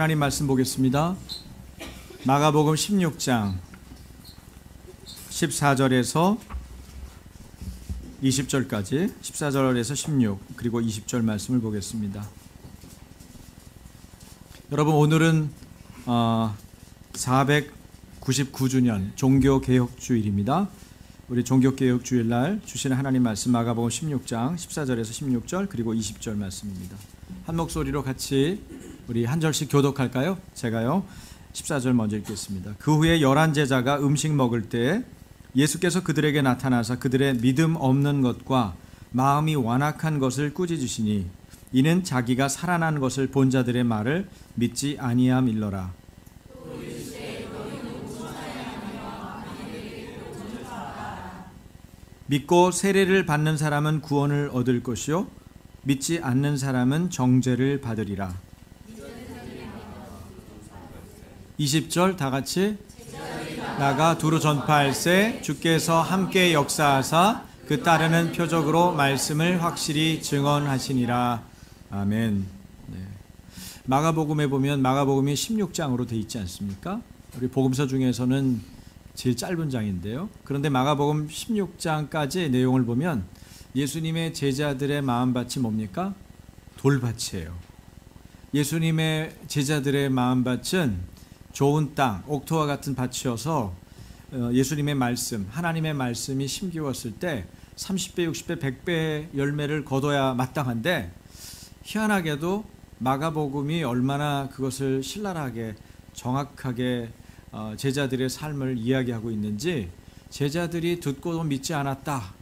하나님 말씀 보겠습니다. 마가복음 16장 14절에서 20절까지 14절에서 16 그리고 20절 말씀을 보겠습니다. 여러분, 오늘은 499주년 종교개혁주일입니다. 우리 종교개혁주일날 주시는 하나님 말씀 마가복음 16장 14절에서 16절 그리고 20절 말씀입니다. 한 목소리로 같이 우리 한 절씩 교독할까요? 제가요 14절 먼저 읽겠습니다. 그 후에 11제자가 음식 먹을 때 예수께서 그들에게 나타나사 그들의 믿음 없는 것과 마음이 완악한 것을 꾸짖으시니 이는 자기가 살아난 것을 본 자들의 말을 믿지 아니함일러라. 믿고 세례를 받는 사람은 구원을 얻을 것이요 믿지 않는 사람은 정죄를 받으리라. 20절 다 같이 나가 두루 전파할세 주께서 함께 역사하사 그 따르는 표적으로 말씀을 확실히 증언하시니라. 아멘. 네. 마가복음에 보면 마가복음이 16장으로 돼 있지 않습니까? 우리 복음서 중에서는 제일 짧은 장인데요. 그런데 마가복음 16장까지의 내용을 보면 예수님의 제자들의 마음밭이 뭡니까? 돌밭이에요. 예수님의 제자들의 마음밭은 좋은 땅, 옥토와 같은 밭이어서 예수님의 말씀, 하나님의 말씀이 심기웠을 때 30배, 60배, 100배의 열매를 거둬야 마땅한데 희한하게도 마가복음이 얼마나 그것을 신랄하게 정확하게 제자들의 삶을 이야기하고 있는지 제자들이 듣고도 믿지 않았다.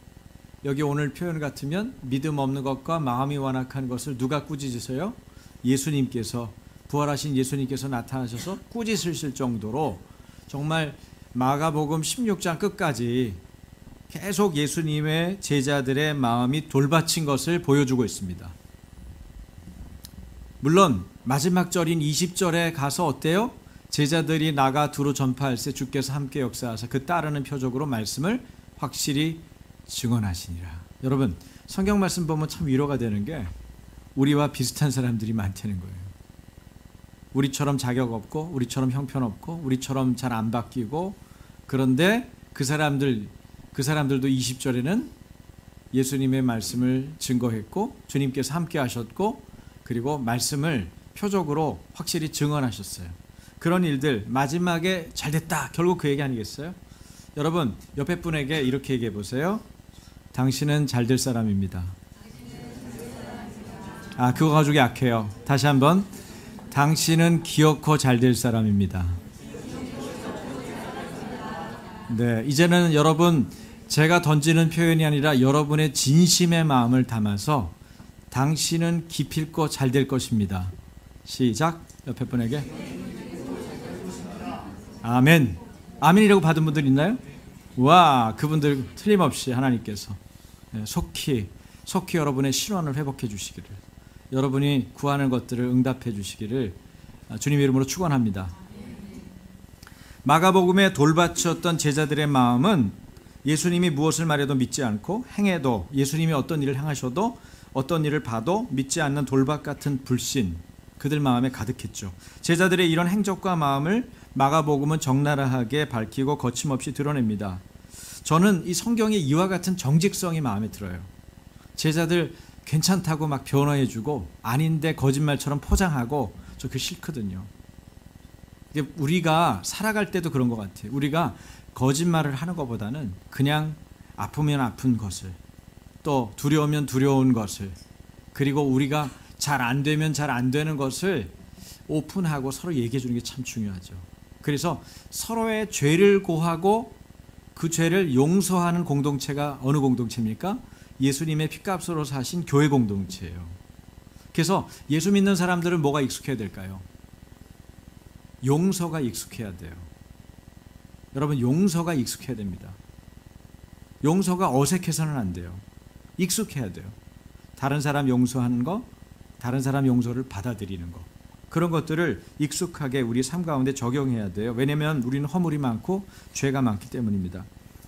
여기 오늘 표현 같으면 믿음 없는 것과 마음이 완악한 것을 누가 꾸짖으세요? 예수님께서, 부활하신 예수님께서 나타나셔서 꾸짖으실 정도로 정말 마가복음 16장 끝까지 계속 예수님의 제자들의 마음이 돌밭인 것을 보여주고 있습니다. 물론 마지막 절인 20절에 가서 어때요? 제자들이 나가 두루 전파할세 주께서 함께 역사하사 그 따르는 표적으로 말씀을 확실히 증언하시니라. 여러분, 성경 말씀 보면 참 위로가 되는 게 우리와 비슷한 사람들이 많다는 거예요. 우리처럼 자격 없고 우리처럼 형편없고 우리처럼 잘 안 바뀌고, 그런데 그 사람들도 20절에는 예수님의 말씀을 증거했고 주님께서 함께 하셨고 그리고 말씀을 표적으로 확실히 증언하셨어요. 그런 일들 마지막에 잘됐다, 결국 그 얘기 아니겠어요? 여러분, 옆에 분에게 이렇게 얘기해 보세요. 당신은 잘될 사람입니다. 그거 가지고 약해요. 다시 한번, 당신은 기어코 잘될 사람입니다. 네, 이제는 여러분, 제가 던지는 표현이 아니라 여러분의 진심의 마음을 담아서 당신은 기필코 잘될 것입니다. 시작. 옆에 분에게 아멘. 아멘이라고 받은 분들 있나요? 와, 그분들 틀림없이 하나님께서 속히 여러분의 신원을 회복해 주시기를, 여러분이 구하는 것들을 응답해 주시기를 주님의 이름으로 축원합니다. 마가복음의 돌밭이었던 제자들의 마음은 예수님이 무엇을 말해도 믿지 않고 행해도, 예수님이 어떤 일을 행하셔도 어떤 일을 봐도 믿지 않는 돌밭 같은 불신, 그들 마음에 가득했죠. 제자들의 이런 행적과 마음을 마가복음은 적나라하게 밝히고 거침없이 드러냅니다. 저는 이 성경에 이와 같은 정직성이 마음에 들어요. 제자들 괜찮다고 막 변호해주고 아닌데 거짓말처럼 포장하고, 저 그게 싫거든요. 우리가 살아갈 때도 그런 것 같아요. 우리가 거짓말을 하는 것보다는 그냥 아프면 아픈 것을, 또 두려우면 두려운 것을, 그리고 우리가 잘 안 되면 잘 안 되는 것을 오픈하고 서로 얘기해 주는 게 참 중요하죠. 그래서 서로의 죄를 고하고 그 죄를 용서하는 공동체가 어느 공동체입니까? 예수님의 핏값으로 사신 교회 공동체예요. 그래서 예수 믿는 사람들은 뭐가 익숙해야 될까요? 용서가 익숙해야 돼요. 여러분, 용서가 익숙해야 됩니다. 용서가 어색해서는 안 돼요. 익숙해야 돼요. 다른 사람 용서하는 거, 다른 사람 용서를 받아들이는 거, 그런 것들을 익숙하게 우리 삶 가운데 적용해야 돼요. 왜냐하면 우리는 허물이 많고 죄가 많기 때문입니다.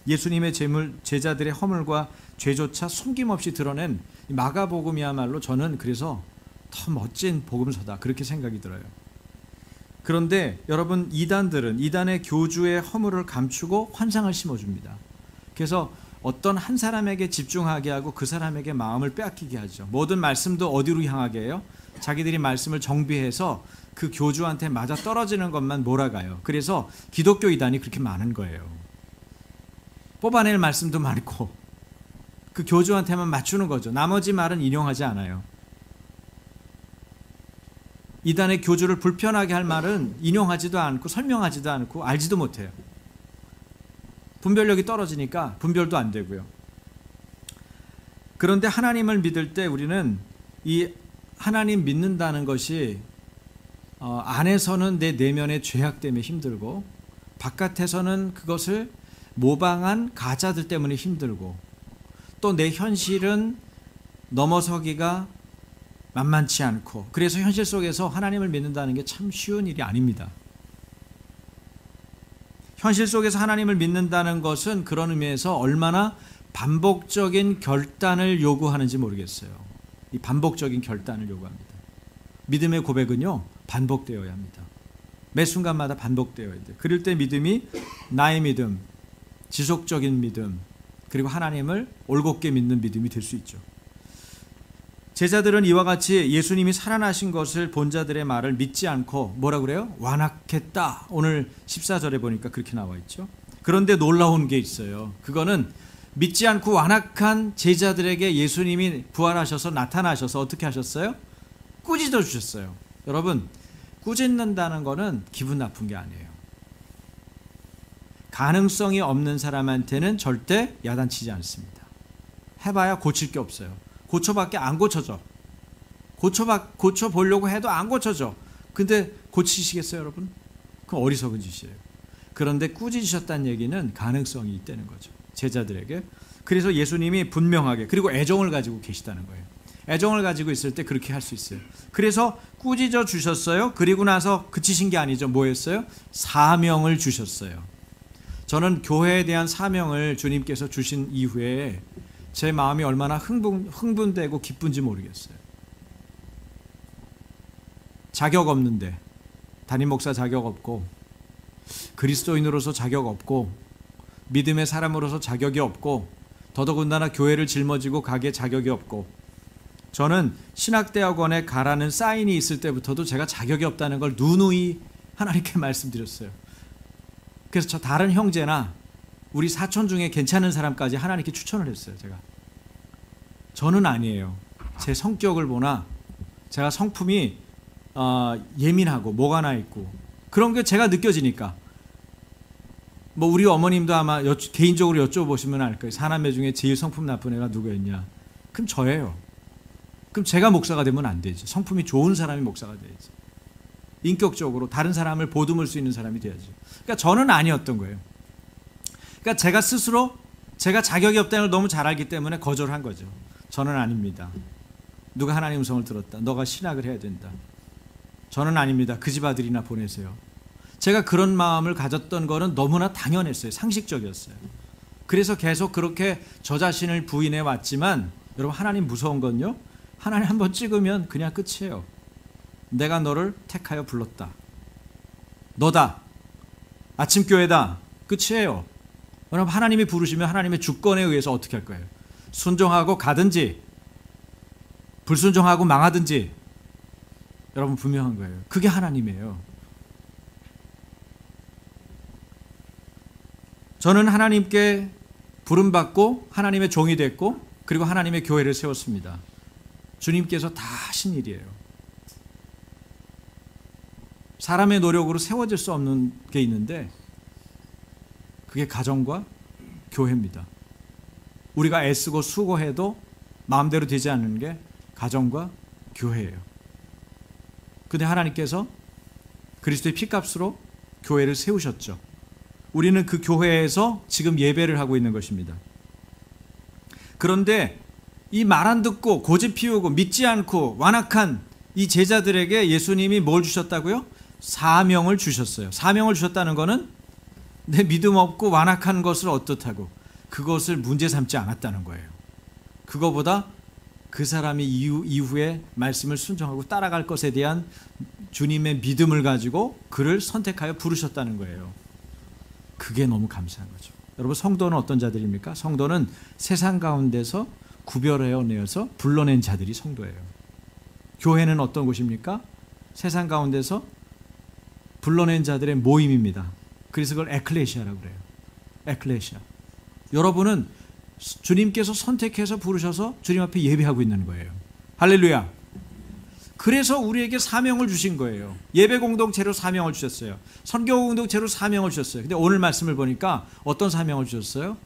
예수님의 제자들의 허물과 죄조차 숨김없이 드러낸 마가복음이야말로 저는 그래서 더 멋진 복음서다, 그렇게 생각이 들어요. 그런데 여러분, 이단의 교주의 허물을 감추고 환상을 심어줍니다. 그래서 어떤 한 사람에게 집중하게 하고 그 사람에게 마음을 빼앗기게 하죠. 모든 말씀도 어디로 향하게 해요? 자기들이 말씀을 정비해서 그 교주한테 맞아 떨어지는 것만 몰아가요. 그래서 기독교 이단이 그렇게 많은 거예요. 뽑아낼 말씀도 많고 그 교주한테만 맞추는 거죠. 나머지 말은 인용하지 않아요. 이단의 교주를 불편하게 할 말은 인용하지도 않고 설명하지도 않고 알지도 못해요. 분별력이 떨어지니까 분별도 안 되고요. 그런데 하나님을 믿을 때 우리는 이 하나님 믿는다는 것이 안에서는 내 내면의 죄악 때문에 힘들고 바깥에서는 그것을 모방한 가짜들 때문에 힘들고 또 내 현실은 넘어서기가 만만치 않고 그래서 현실 속에서 하나님을 믿는다는 게 참 쉬운 일이 아닙니다. 현실 속에서 하나님을 믿는다는 것은 그런 의미에서 얼마나 반복적인 결단을 요구하는지 모르겠어요. 이 반복적인 결단을 요구합니다. 믿음의 고백은요, 반복되어야 합니다. 매 순간마다 반복되어야 돼요. 그럴 때 믿음이 나의 믿음, 지속적인 믿음, 그리고 하나님을 올곧게 믿는 믿음이 될 수 있죠. 제자들은 이와 같이 예수님이 살아나신 것을 본 자들의 말을 믿지 않고 뭐라 그래요? 완악했다. 오늘 14절에 보니까 그렇게 나와 있죠. 그런데 놀라운 게 있어요. 그거는 믿지 않고 완악한 제자들에게 예수님이 부활하셔서 나타나셔서 어떻게 하셨어요? 꾸짖어 주셨어요. 여러분, 꾸짖는다는 거는 기분 나쁜 게 아니에요. 가능성이 없는 사람한테는 절대 야단치지 않습니다. 해봐야 고칠 게 없어요. 고쳐밖에 안 고쳐져. 고쳐보려고 해도 안 고쳐져. 근데 고치시겠어요, 여러분? 그건 어리석은 짓이에요. 그런데 꾸짖으셨다는 얘기는 가능성이 있다는 거죠. 제자들에게. 그래서 예수님이 분명하게, 그리고 애정을 가지고 계시다는 거예요. 애정을 가지고 있을 때 그렇게 할 수 있어요. 그래서 꾸짖어 주셨어요. 그리고 나서 그치신 게 아니죠. 뭐였어요? 사명을 주셨어요. 저는 교회에 대한 사명을 주님께서 주신 이후에 제 마음이 얼마나 흥분되고 기쁜지 모르겠어요. 자격 없는데, 담임 목사 자격 없고, 그리스도인으로서 자격 없고, 믿음의 사람으로서 자격이 없고, 더더군다나 교회를 짊어지고 가게 자격이 없고, 저는 신학대학원에 가라는 사인이 있을 때부터도 제가 자격이 없다는 걸 누누이 하나님께 말씀드렸어요. 그래서 저 다른 형제나 우리 사촌 중에 괜찮은 사람까지 하나님께 추천을 했어요. 저는 아니에요. 제 성격을 보나 제가 성품이 예민하고 뭐가 나 있고 그런 게 제가 느껴지니까 뭐 우리 어머님도 아마 개인적으로 여쭤보시면 알 거예요. 사남매 중에 제일 성품 나쁜 애가 누구였냐? 그럼 저예요. 그럼 제가 목사가 되면 안 되지. 성품이 좋은 사람이 목사가 돼야지. 인격적으로 다른 사람을 보듬을 수 있는 사람이 돼야지. 그러니까 저는 아니었던 거예요. 그러니까 제가 스스로 제가 자격이 없다는 걸 너무 잘 알기 때문에 거절한 거죠. 저는 아닙니다. 누가 하나님 음성을 들었다. 너가 신학을 해야 된다. 저는 아닙니다. 그 집 아들이나 보내세요. 제가 그런 마음을 가졌던 거는 너무나 당연했어요. 상식적이었어요. 그래서 계속 그렇게 저 자신을 부인해 왔지만 여러분, 하나님 무서운 건요, 하나님 한번 찍으면 그냥 끝이에요. 내가 너를 택하여 불렀다. 너다. 아침교회다. 끝이에요. 여러분, 하나님이 부르시면 하나님의 주권에 의해서 어떻게 할 거예요? 순종하고 가든지 불순종하고 망하든지 여러분 분명한 거예요. 그게 하나님이에요. 저는 하나님께 부름받고 하나님의 종이 됐고 그리고 하나님의 교회를 세웠습니다. 주님께서 다 하신 일이에요. 사람의 노력으로 세워질 수 없는 게 있는데 그게 가정과 교회입니다. 우리가 애쓰고 수고해도 마음대로 되지 않는 게 가정과 교회예요. 근데 하나님께서 그리스도의 피값으로 교회를 세우셨죠. 우리는 그 교회에서 지금 예배를 하고 있는 것입니다. 그런데 이 말 안 듣고 고집 피우고 믿지 않고 완악한 이 제자들에게 예수님이 뭘 주셨다고요? 사명을 주셨어요. 사명을 주셨다는 것은 내 믿음 없고 완악한 것을 어떻다고 그것을 문제 삼지 않았다는 거예요. 그거보다 그 사람이 이후에 말씀을 순종하고 따라갈 것에 대한 주님의 믿음을 가지고 그를 선택하여 부르셨다는 거예요. 그게 너무 감사한 거죠. 여러분, 성도는 어떤 자들입니까? 성도는 세상 가운데서 구별해내어서 불러낸 자들이 성도예요. 교회는 어떤 곳입니까? 세상 가운데서 불러낸 자들의 모임입니다. 그래서 그걸 에클레시아라고 그래요. 에클레시아. 여러분은 주님께서 선택해서 부르셔서 주님 앞에 예배하고 있는 거예요. 할렐루야. 그래서 우리에게 사명을 주신 거예요. 예배 공동체로 사명을 주셨어요. 선교 공동체로 사명을 주셨어요. 근데 오늘 말씀을 보니까 어떤 사명을 주셨어요?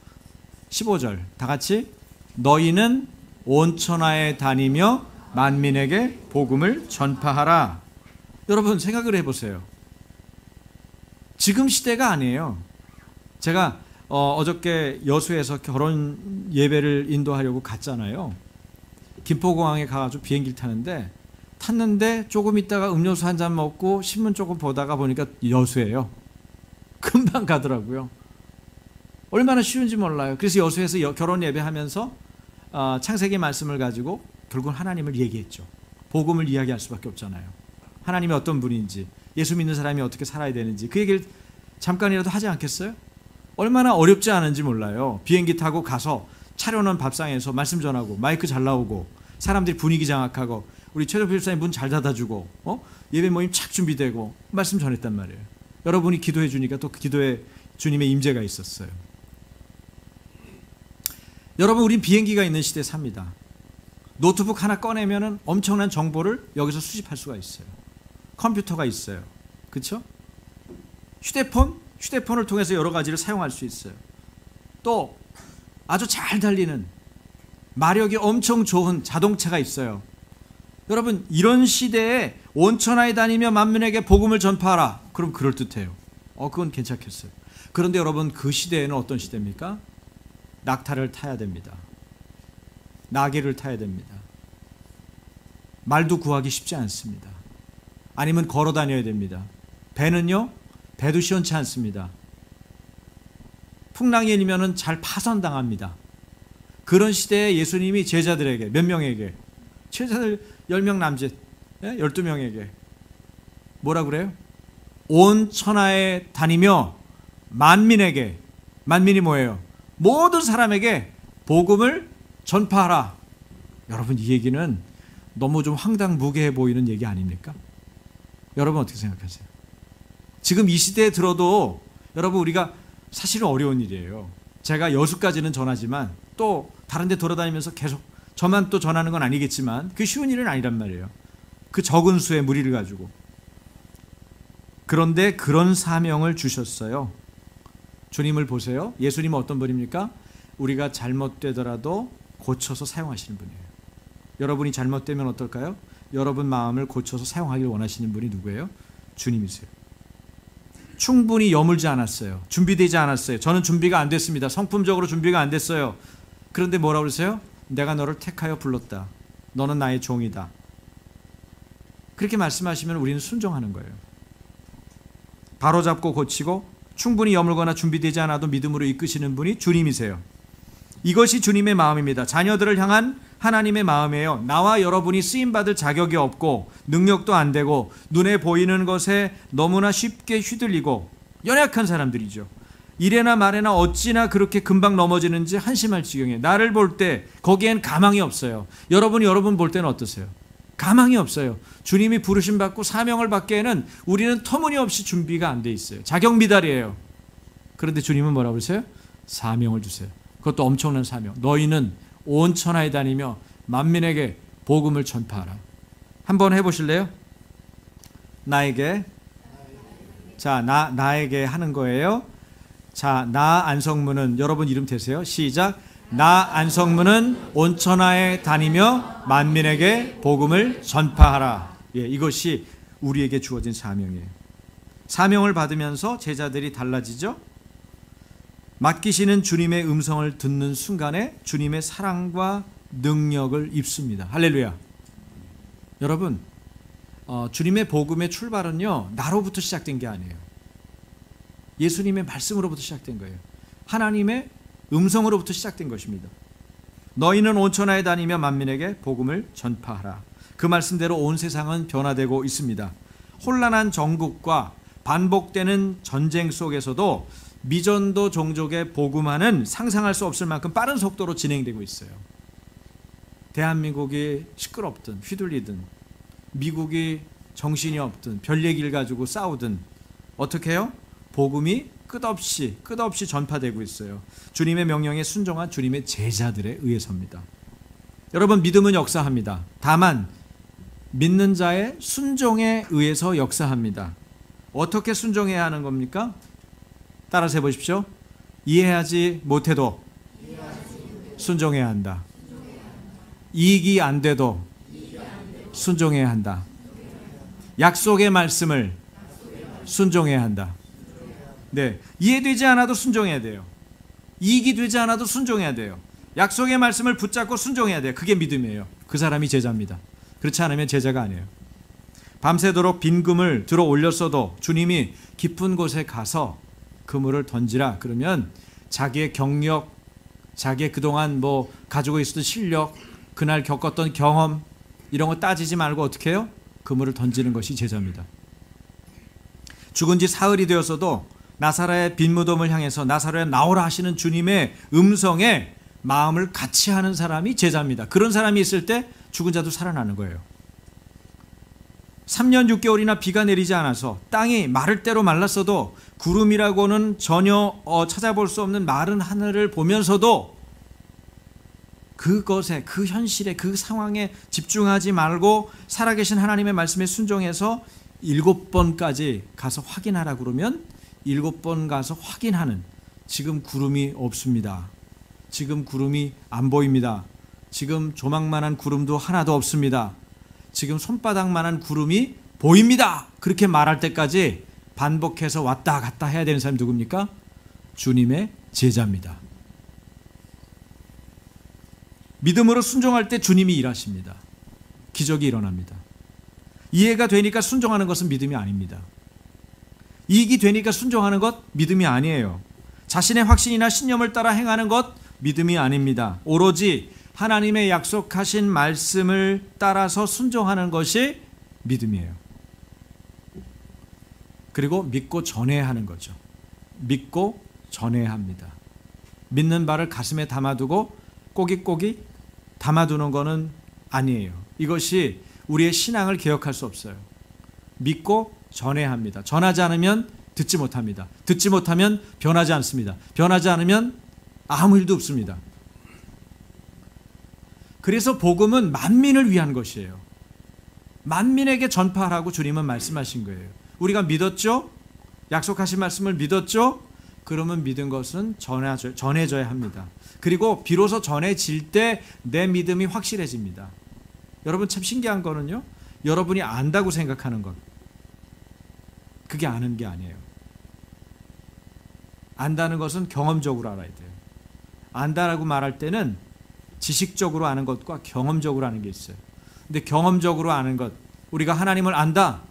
15절 다 같이, 너희는 온 천하에 다니며 만민에게 복음을 전파하라. 여러분 생각을 해보세요. 지금 시대가 아니에요. 제가 어저께 여수에서 결혼 예배를 인도하려고 갔잖아요. 김포공항에 가가지고 비행기를 탔는데 조금 있다가 음료수 한 잔 먹고 신문 조금 보다가 보니까 여수예요. 금방 가더라고요. 얼마나 쉬운지 몰라요. 그래서 여수에서 결혼 예배하면서 창세기 말씀을 가지고 결국은 하나님을 얘기했죠. 복음을 이야기할 수밖에 없잖아요. 하나님이 어떤 분인지, 예수 믿는 사람이 어떻게 살아야 되는지 그 얘기를 잠깐이라도 하지 않겠어요? 얼마나 어렵지 않은지 몰라요. 비행기 타고 가서 차려놓은 밥상에서 말씀 전하고 마이크 잘 나오고 사람들이 분위기 장악하고 우리 최종필 집사님 문 잘 닫아주고 예배 모임 착 준비되고 말씀 전했단 말이에요. 여러분이 기도해 주니까 또 그 기도에 주님의 임재가 있었어요. 여러분, 우린 비행기가 있는 시대에 삽니다. 노트북 하나 꺼내면 엄청난 정보를 여기서 수집할 수가 있어요. 컴퓨터가 있어요. 그렇죠? 휴대폰을 통해서 여러 가지를 사용할 수 있어요. 또 아주 잘 달리는 마력이 엄청 좋은 자동차가 있어요. 여러분, 이런 시대에 온 천하에 다니며 만민에게 복음을 전파하라. 그럼 그럴듯해요. 그건 괜찮겠어요. 그런데 여러분, 그 시대에는 어떤 시대입니까? 낙타를 타야 됩니다. 나귀를 타야 됩니다. 말도 구하기 쉽지 않습니다. 아니면 걸어 다녀야 됩니다. 배도 시원치 않습니다. 풍랑이 일면은 잘 파손당합니다. 그런 시대에 예수님이 제자들에게, 몇 명에게, 제자들 10명 남짓 12명에게 뭐라 그래요? 온 천하에 다니며 만민에게, 만민이 뭐예요? 모든 사람에게 복음을 전파하라. 여러분, 이 얘기는 너무 좀 황당무계해 보이는 얘기 아닙니까? 여러분 어떻게 생각하세요? 지금 이 시대에 들어도 여러분, 우리가 사실은 어려운 일이에요. 제가 여수까지는 전하지만 또 다른 데 돌아다니면서 계속 저만 또 전하는 건 아니겠지만 그게 쉬운 일은 아니란 말이에요. 그 적은 수의 무리를 가지고. 그런데 그런 사명을 주셨어요. 주님을 보세요. 예수님은 어떤 분입니까? 우리가 잘못되더라도 고쳐서 사용하시는 분이에요. 여러분이 잘못되면 어떨까요? 여러분 마음을 고쳐서 사용하길 원하시는 분이 누구예요? 주님이세요. 충분히 여물지 않았어요. 준비되지 않았어요. 저는 준비가 안 됐습니다. 성품적으로 준비가 안 됐어요. 그런데 뭐라고 그러세요? 내가 너를 택하여 불렀다. 너는 나의 종이다. 그렇게 말씀하시면 우리는 순종하는 거예요. 바로잡고 고치고 충분히 여물거나 준비되지 않아도 믿음으로 이끄시는 분이 주님이세요. 이것이 주님의 마음입니다. 자녀들을 향한 하나님의 마음이에요. 나와 여러분이 쓰임받을 자격이 없고 능력도 안 되고 눈에 보이는 것에 너무나 쉽게 휘둘리고 연약한 사람들이죠. 이래나 말해나 어찌나 그렇게 금방 넘어지는지 한심할 지경에 나를 볼 때 거기엔 가망이 없어요. 여러분이 여러분 볼 때는 어떠세요? 가망이 없어요. 주님이 부르심 받고 사명을 받기에는 우리는 터무니없이 준비가 안 돼 있어요. 자격 미달이에요. 그런데 주님은 뭐라고 그러세요? 사명을 주세요. 그것도 엄청난 사명. 너희는 온 천하에 다니며 만민에게 복음을 전파하라. 한번 해보실래요? 나에게. 자, 나에게 하는 거예요. 자, 나 안성문은 여러분 이름 되세요. 시작. 나 안성문은 온 천하에 다니며 만민에게 복음을 전파하라. 예, 이것이 우리에게 주어진 사명이에요. 사명을 받으면서 제자들이 달라지죠. 맡기시는 주님의 음성을 듣는 순간에 주님의 사랑과 능력을 입습니다. 할렐루야. 여러분, 주님의 복음의 출발은요, 나로부터 시작된 게 아니에요. 예수님의 말씀으로부터 시작된 거예요. 하나님의 음성으로부터 시작된 것입니다. 너희는 온 천하에 다니며 만민에게 복음을 전파하라. 그 말씀대로 온 세상은 변화되고 있습니다. 혼란한 정국과 반복되는 전쟁 속에서도 미전도 종족의 복음화는 상상할 수 없을 만큼 빠른 속도로 진행되고 있어요. 대한민국이 시끄럽든 휘둘리든 미국이 정신이 없든 별 얘기를 가지고 싸우든 어떻게 해요? 복음이 끝없이 전파되고 있어요. 주님의 명령에 순종한 주님의 제자들에 의해서입니다. 여러분, 믿음은 역사합니다. 다만 믿는 자의 순종에 의해서 역사합니다. 어떻게 순종해야 하는 겁니까? 따라서 해보십시오. 이해하지 못해도 순종해야 한다. 이익이 안 돼도 순종해야 한다. 약속의 말씀을 순종해야 한다. 네, 이해되지 않아도 순종해야 돼요. 이익이 되지 않아도 순종해야 돼요. 약속의 말씀을 붙잡고 순종해야 돼요. 그게 믿음이에요. 그 사람이 제자입니다. 그렇지 않으면 제자가 아니에요. 밤새도록 빈 금을 들어 올렸어도 주님이 깊은 곳에 가서 그물을 던지라 그러면 자기의 경력, 자기의 그동안 가지고 있었던 실력, 그날 겪었던 경험 이런 거 따지지 말고 어떻게 해요? 그물을 던지는 것이 제자입니다. 죽은 지 사흘이 되었어도 나사로의 빈 무덤을 향해서 나사로야 나오라 하시는 주님의 음성에 마음을 같이 하는 사람이 제자입니다. 그런 사람이 있을 때 죽은 자도 살아나는 거예요. 3년 6개월이나 비가 내리지 않아서 땅이 마를 대로 말랐어도 구름이라고는 전혀 찾아볼 수 없는 마른 하늘을 보면서도 그것에, 그 현실에, 그 상황에 집중하지 말고 살아계신 하나님의 말씀에 순종해서 7번까지 가서 확인하라 그러면 7번 가서 확인하는, 지금 구름이 없습니다. 지금 구름이 안 보입니다. 지금 조망만한 구름도 하나도 없습니다. 지금 손바닥만한 구름이 보입니다. 그렇게 말할 때까지 반복해서 왔다 갔다 해야 되는 사람이 누굽니까? 주님의 제자입니다. 믿음으로 순종할 때 주님이 일하십니다. 기적이 일어납니다. 이해가 되니까 순종하는 것은 믿음이 아닙니다. 이익이 되니까 순종하는 것 믿음이 아니에요. 자신의 확신이나 신념을 따라 행하는 것 믿음이 아닙니다. 오로지 하나님의 약속하신 말씀을 따라서 순종하는 것이 믿음이에요. 그리고 믿고 전해야 하는 거죠. 믿고 전해야 합니다. 믿는 바를 가슴에 담아두고 꼬깃꼬깃 담아두는 것은 아니에요. 이것이 우리의 신앙을 개혁할 수 없어요. 믿고 전해야 합니다. 전하지 않으면 듣지 못합니다. 듣지 못하면 변하지 않습니다. 변하지 않으면 아무 일도 없습니다. 그래서 복음은 만민을 위한 것이에요. 만민에게 전파하라고 주님은 말씀하신 거예요. 우리가 믿었죠? 약속하신 말씀을 믿었죠? 그러면 믿은 것은 전해져야 합니다. 그리고 비로소 전해질 때 내 믿음이 확실해집니다. 여러분, 참 신기한 거는요, 여러분이 안다고 생각하는 것, 그게 아는 게 아니에요. 안다는 것은 경험적으로 알아야 돼요. 안다라고 말할 때는 지식적으로 아는 것과 경험적으로 아는 게 있어요. 근데 경험적으로 아는 것, 우리가 하나님을 안다,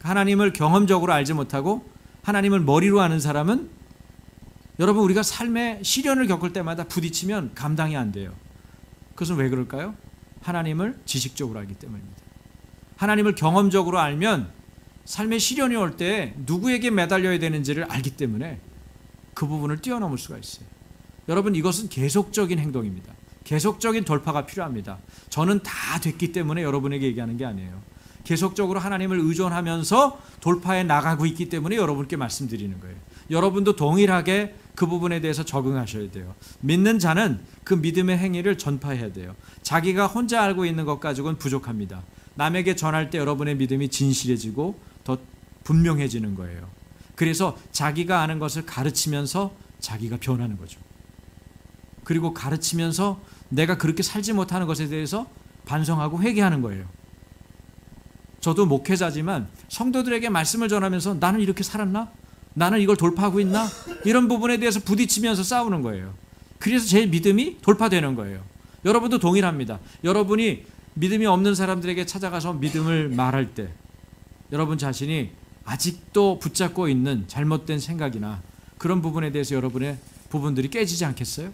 하나님을 경험적으로 알지 못하고 하나님을 머리로 아는 사람은, 여러분, 우리가 삶의 시련을 겪을 때마다 부딪히면 감당이 안 돼요. 그것은 왜 그럴까요? 하나님을 지식적으로 알기 때문입니다. 하나님을 경험적으로 알면 삶의 시련이 올 때 누구에게 매달려야 되는지를 알기 때문에 그 부분을 뛰어넘을 수가 있어요. 여러분, 이것은 계속적인 행동입니다. 계속적인 돌파가 필요합니다. 저는 다 됐기 때문에 여러분에게 얘기하는 게 아니에요. 계속적으로 하나님을 의존하면서 돌파해 나가고 있기 때문에 여러분께 말씀드리는 거예요. 여러분도 동일하게 그 부분에 대해서 적응하셔야 돼요. 믿는 자는 그 믿음의 행위를 전파해야 돼요. 자기가 혼자 알고 있는 것 가지고는 부족합니다. 남에게 전할 때 여러분의 믿음이 진실해지고 더 분명해지는 거예요. 그래서 자기가 아는 것을 가르치면서 자기가 변하는 거죠. 그리고 가르치면서 내가 그렇게 살지 못하는 것에 대해서 반성하고 회개하는 거예요. 저도 목회자지만 성도들에게 말씀을 전하면서 나는 이렇게 살았나? 나는 이걸 돌파하고 있나? 이런 부분에 대해서 부딪히면서 싸우는 거예요. 그래서 제 믿음이 돌파되는 거예요. 여러분도 동일합니다. 여러분이 믿음이 없는 사람들에게 찾아가서 믿음을 말할 때 여러분 자신이 아직도 붙잡고 있는 잘못된 생각이나 그런 부분에 대해서 여러분의 부분들이 깨지지 않겠어요?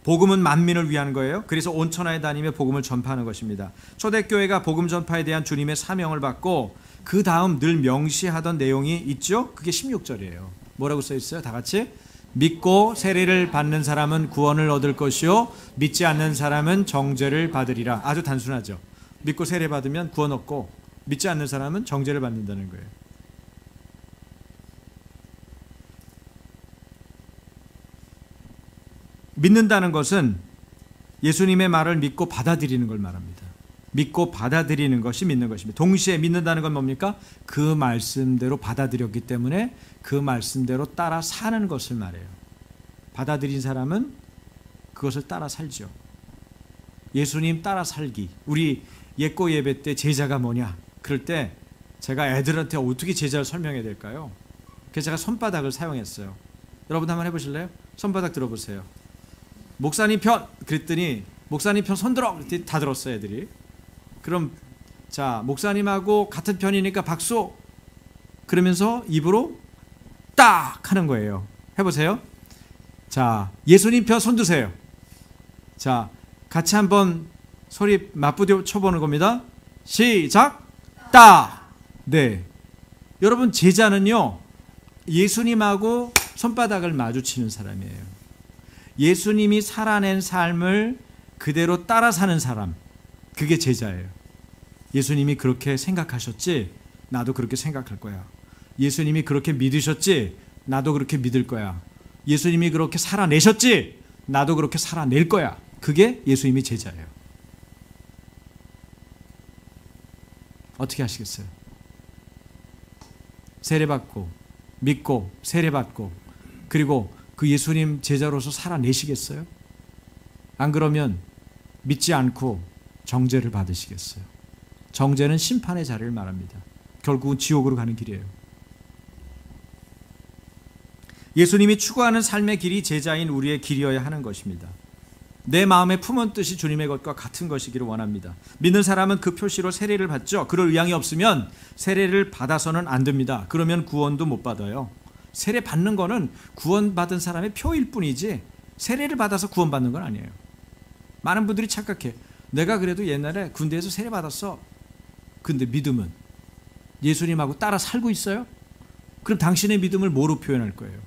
복음은 만민을 위한 거예요. 그래서 온 천하에 다니며 복음을 전파하는 것입니다. 초대교회가 복음 전파에 대한 주님의 사명을 받고 그 다음 늘 명시하던 내용이 있죠. 그게 16절이에요. 뭐라고 써 있어요? 다 같이. 믿고 세례를 받는 사람은 구원을 얻을 것이요 믿지 않는 사람은 정죄를 받으리라. 아주 단순하죠. 믿고 세례 받으면 구원 얻고 믿지 않는 사람은 정죄를 받는다는 거예요. 믿는다는 것은 예수님의 말을 믿고 받아들이는 걸 말합니다. 믿고 받아들이는 것이 믿는 것입니다. 동시에 믿는다는 건 뭡니까? 그 말씀대로 받아들였기 때문에 그 말씀대로 따라 사는 것을 말해요. 받아들인 사람은 그것을 따라 살죠. 예수님 따라 살기. 우리 예고 예배 때 제자가 뭐냐? 그럴 때 제가 애들한테 어떻게 제자를 설명해야 될까요? 그래서 제가 손바닥을 사용했어요. 여러분 한번 해보실래요? 손바닥 들어보세요. 목사님 편! 그랬더니 목사님 편 손들어! 그랬더니 다 들었어요, 애들이. 그럼 자, 목사님하고 같은 편이니까 박수! 그러면서 입으로 딱 하는 거예요. 해보세요. 자, 예수님 편 손 드세요. 자, 같이 한번 소리 맞부딪혀 쳐보는 겁니다. 시작! 딱! 네. 여러분, 제자는요, 예수님하고 손바닥을 마주치는 사람이에요. 예수님이 살아낸 삶을 그대로 따라 사는 사람, 그게 제자예요. 예수님이 그렇게 생각하셨지? 나도 그렇게 생각할 거야. 예수님이 그렇게 믿으셨지? 나도 그렇게 믿을 거야. 예수님이 그렇게 살아내셨지? 나도 그렇게 살아낼 거야. 그게 예수님이 제자예요. 어떻게 하시겠어요? 세례받고 믿고 세례받고 그리고 그 예수님 제자로서 살아내시겠어요? 안 그러면 믿지 않고 정죄를 받으시겠어요? 정죄는 심판의 자리를 말합니다. 결국은 지옥으로 가는 길이에요. 예수님이 추구하는 삶의 길이 제자인 우리의 길이어야 하는 것입니다. 내 마음에 품은 뜻이 주님의 것과 같은 것이기를 원합니다. 믿는 사람은 그 표시로 세례를 받죠. 그럴 의향이 없으면 세례를 받아서는 안 됩니다. 그러면 구원도 못 받아요. 세례 받는 거는 구원받은 사람의 표일 뿐이지 세례를 받아서 구원받는 건 아니에요. 많은 분들이 착각해. 내가 그래도 옛날에 군대에서 세례 받았어. 근데 믿음은 예수님하고 따라 살고 있어요? 그럼 당신의 믿음을 뭐로 표현할 거예요?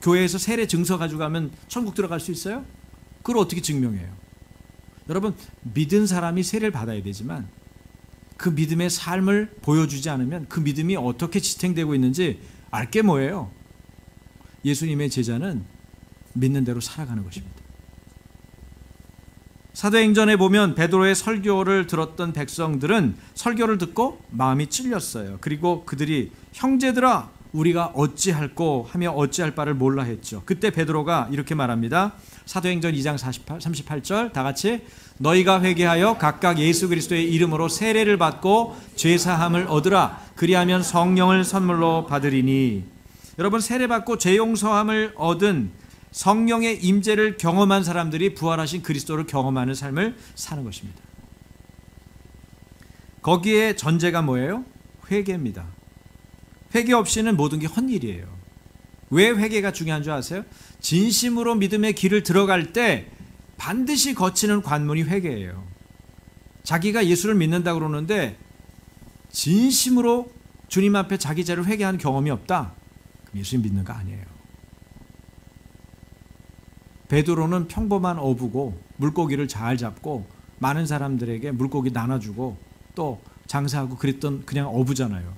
교회에서 세례 증서 가져가면 천국 들어갈 수 있어요? 그걸 어떻게 증명해요? 여러분, 믿은 사람이 세례를 받아야 되지만 그 믿음의 삶을 보여주지 않으면 그 믿음이 어떻게 지탱되고 있는지 알 게 뭐예요? 예수님의 제자는 믿는 대로 살아가는 것입니다. 사도행전에 보면 베드로의 설교를 들었던 백성들은 설교를 듣고 마음이 찔렸어요. 그리고 그들이 형제들아 우리가 어찌할꼬 하며 어찌할 바를 몰라 했죠. 그때 베드로가 이렇게 말합니다. 사도행전 2장 38절 다 같이 너희가 회개하여 각각 예수 그리스도의 이름으로 세례를 받고 죄사함을 얻으라. 그리하면 성령을 선물로 받으리니. 여러분, 세례받고 죄 용서함을 얻은 성령의 임재를 경험한 사람들이 부활하신 그리스도를 경험하는 삶을 사는 것입니다. 거기에 전제가 뭐예요? 회개입니다. 회개 없이는 모든 게 헛일이에요. 왜 회개가 중요한 줄 아세요? 진심으로 믿음의 길을 들어갈 때 반드시 거치는 관문이 회개예요. 자기가 예수를 믿는다고 그러는데 진심으로 주님 앞에 자기 죄를 회개한 경험이 없다? 그럼 예수님 믿는 거 아니에요. 베드로는 평범한 어부고 물고기를 잘 잡고 많은 사람들에게 물고기 나눠주고 또 장사하고 그랬던 그냥 어부잖아요.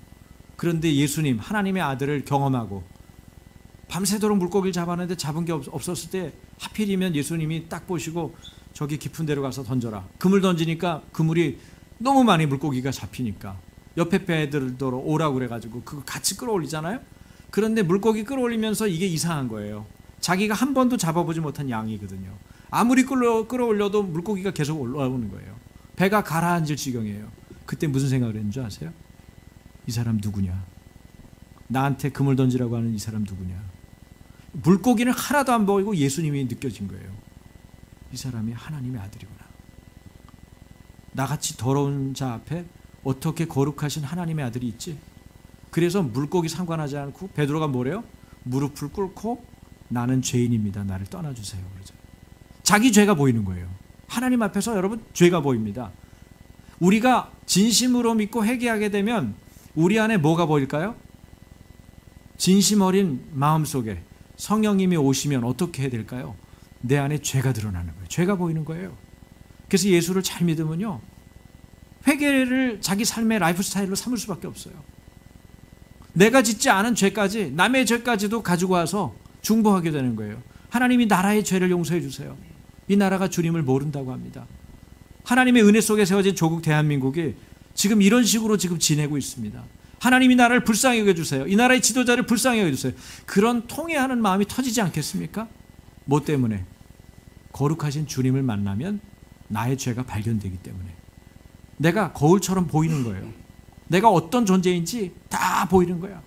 그런데 예수님, 하나님의 아들을 경험하고 밤새도록 물고기를 잡았는데 잡은 게 없었을 때 하필이면 예수님이 딱 보시고 저기 깊은 데로 가서 던져라. 그물 던지니까 그물이 너무 많이 물고기가 잡히니까 옆에 배들도 오라고 그래가지고 그거 같이 끌어올리잖아요. 그런데 물고기 끌어올리면서 이게 이상한 거예요. 자기가 한 번도 잡아보지 못한 양이거든요. 아무리 끌어올려도 물고기가 계속 올라오는 거예요. 배가 가라앉을 지경이에요. 그때 무슨 생각을 했는 줄 아세요? 이 사람 누구냐? 나한테 그물 던지라고 하는 이 사람 누구냐? 물고기는 하나도 안 보이고 예수님이 느껴진 거예요. 이 사람이 하나님의 아들이구나. 나같이 더러운 자 앞에 어떻게 거룩하신 하나님의 아들이 있지? 그래서 물고기 상관하지 않고 베드로가 뭐래요? 무릎을 꿇고 나는 죄인입니다. 나를 떠나주세요. 그러죠. 자기 죄가 보이는 거예요. 하나님 앞에서 여러분 죄가 보입니다. 우리가 진심으로 믿고 회개하게 되면 우리 안에 뭐가 보일까요? 진심 어린 마음속에 성령님이 오시면 어떻게 해야 될까요? 내 안에 죄가 드러나는 거예요. 죄가 보이는 거예요. 그래서 예수를 잘 믿으면요, 회개를 자기 삶의 라이프 스타일로 삼을 수밖에 없어요. 내가 짓지 않은 죄까지, 남의 죄까지도 가지고 와서 중보하게 되는 거예요. 하나님이 나라의 죄를 용서해 주세요. 이 나라가 주님을 모른다고 합니다. 하나님의 은혜 속에 세워진 조국 대한민국이 지금 이런 식으로 지금 지내고 있습니다. 하나님이 나라를 불쌍히 여겨주세요. 이 나라의 지도자를 불쌍히 여겨주세요. 그런 통회하는 마음이 터지지 않겠습니까? 뭐 때문에? 거룩하신 주님을 만나면 나의 죄가 발견되기 때문에. 내가 거울처럼 보이는 거예요. 내가 어떤 존재인지 다 보이는 거야.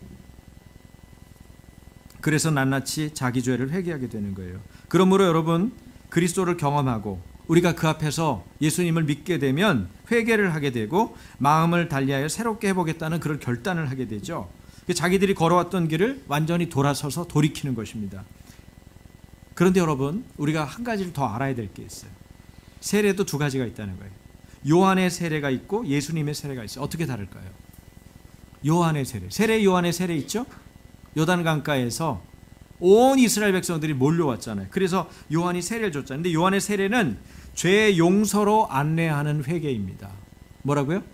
그래서 낱낱이 자기 죄를 회개하게 되는 거예요. 그러므로 여러분, 그리스도를 경험하고 우리가 그 앞에서 예수님을 믿게 되면 회개를 하게 되고 마음을 달리하여 새롭게 해보겠다는 그런 결단을 하게 되죠. 자기들이 걸어왔던 길을 완전히 돌아서서 돌이키는 것입니다. 그런데 여러분, 우리가 한 가지를 더 알아야 될 게 있어요. 세례도 두 가지가 있다는 거예요. 요한의 세례가 있고 예수님의 세례가 있어요. 어떻게 다를까요? 요한의 세례, 요한의 세례 있죠? 요단 강가에서 온 이스라엘 백성들이 몰려왔잖아요. 그래서 요한이 세례를 줬잖아요. 근데 요한의 세례는 죄 용서로 안내하는 회개입니다. 뭐라고요?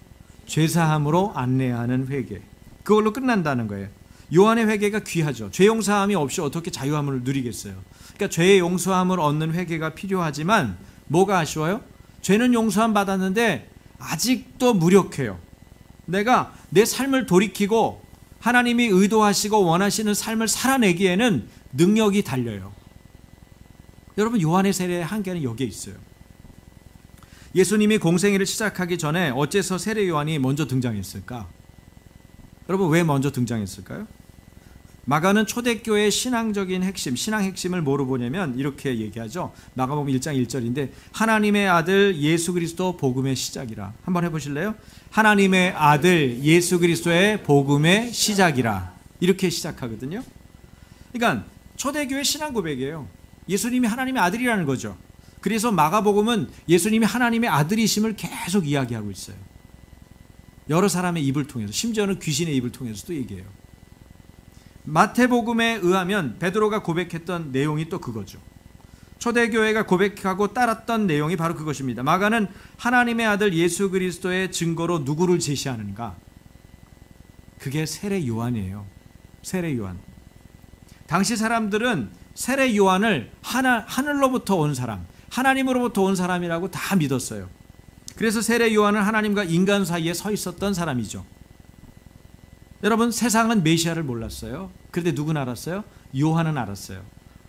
죄사함으로 안내하는 회개. 그걸로 끝난다는 거예요. 요한의 회개가 귀하죠. 죄 용서함이 없이 어떻게 자유함을 누리겠어요? 그러니까 죄의 용서함을 얻는 회개가 필요하지만 뭐가 아쉬워요? 죄는 용서함 받았는데 아직도 무력해요. 내가 내 삶을 돌이키고 하나님이 의도하시고 원하시는 삶을 살아내기에는 능력이 달려요. 여러분, 요한의 세례의 한계는 여기에 있어요. 예수님이 공생애를 시작하기 전에 어째서 세례 요한이 먼저 등장했을까? 여러분, 왜 먼저 등장했을까요? 마가는 초대교회의 신앙적인 핵심, 신앙 핵심을 뭐로 보냐면 이렇게 얘기하죠. 마가복음 1장 1절인데 하나님의 아들 예수 그리스도 복음의 시작이라. 한번 해보실래요? 하나님의 아들 예수 그리스도의 복음의 시작이라. 이렇게 시작하거든요. 그러니까 초대교회 신앙 고백이에요. 예수님이 하나님의 아들이라는 거죠. 그래서 마가복음은 예수님이 하나님의 아들이심을 계속 이야기하고 있어요. 여러 사람의 입을 통해서, 심지어는 귀신의 입을 통해서도 얘기해요. 마태복음에 의하면 베드로가 고백했던 내용이 또 그거죠. 초대교회가 고백하고 따랐던 내용이 바로 그것입니다. 마가는 하나님의 아들 예수 그리스도의 증거로 누구를 제시하는가? 그게 세례 요한이에요. 세례 요한. 당시 사람들은 세례 요한을 하늘로부터 온 사람, 하나님으로부터 온 사람이라고 다 믿었어요. 그래서 세례 요한은 하나님과 인간 사이에 서 있었던 사람이죠. 여러분, 세상은 메시아를 몰랐어요. 그런데 누구는 알았어요? 요한은 알았어요.